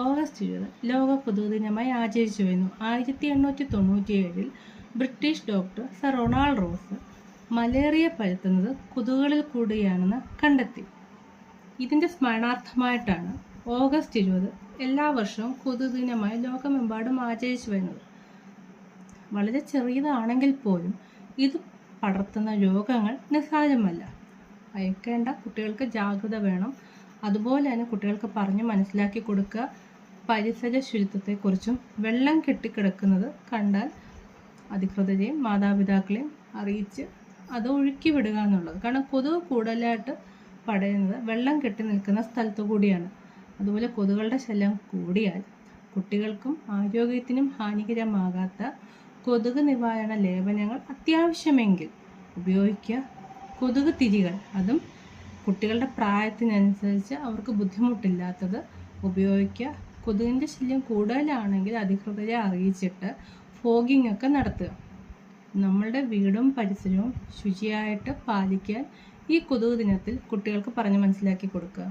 August 20 ലോക കൊതുക് ദിനമായി ആചരിച്ചു വരുന്നു. 1897 British doctor sir Ronald Ross malaria പരത്തുന്നത് കൊതുകുകളിൽ കൂടിയാണെന്ന് കണ്ടെത്തി. ഇതിൻ്റെ സ്മരണാർത്ഥമായിട്ടാണ് ഓഗസ്റ്റ് 20 എല്ലാ വർഷവും കൊതുക് ദിനമായി ലോകമെമ്പാടും ആചരിച്ചു വരുന്നത്. വളരെ ചെറിയതാണെങ്കിൽ പോലും ഇത് പടർത്തുന്ന രോഗങ്ങൾ നിസ്സാരമല്ല. ഭയക്കേണ്ട, കുട്ടികൾക്ക് ജാഗ്രത വേണം. അതുപോലെ തന്നെ കുട്ടികൾക്ക് പറഞ്ഞ് മനസ്സിലാക്കി കൊടുക്കുക. പരിസര ശുചിത്വത്തെക്കുറിച്ചും വെള്ളം കെട്ടിക്കിടക്കുന്നത് കണ്ടാൽ അധികൃതരെയും മാതാപിതാക്കളെയും അറിയിച്ച് അത് ഒഴുക്കി വിടുക എന്നുള്ളത്. കാരണം കൊതുക് കൂടുതലായിട്ട് പടരുന്നത് വെള്ളം കെട്ടി നിൽക്കുന്ന സ്ഥലത്തു കൂടിയാണ്. അതുപോലെ കൊതുകുകളുടെ ശല്യം കൂടിയാൽ കുട്ടികൾക്കും ആരോഗ്യത്തിനും ഹാനികരമാകാത്ത കൊതുക് നിവാരണ ലേപനങ്ങൾ അത്യാവശ്യമെങ്കിൽ ഉപയോഗിക്കുക. കൊതുക് തിരികൾ, അതും കുട്ടികളുടെ പ്രായത്തിനനുസരിച്ച് അവർക്ക് ബുദ്ധിമുട്ടില്ലാത്തത് ഉപയോഗിക്കുക. കൊതുകിൻ്റെ ശല്യം കൂടുതലാണെങ്കിൽ അധികൃതരെ അറിയിച്ചിട്ട് ഫോഗിംഗ് ഒക്കെ നടത്തുക. നമ്മളുടെ വീടും പരിസരവും ശുചിയായിട്ട് പാലിക്കാൻ ഈ കൊതുക് ദിനത്തിൽ കുട്ടികൾക്ക് പറഞ്ഞ് മനസ്സിലാക്കി കൊടുക്കുക.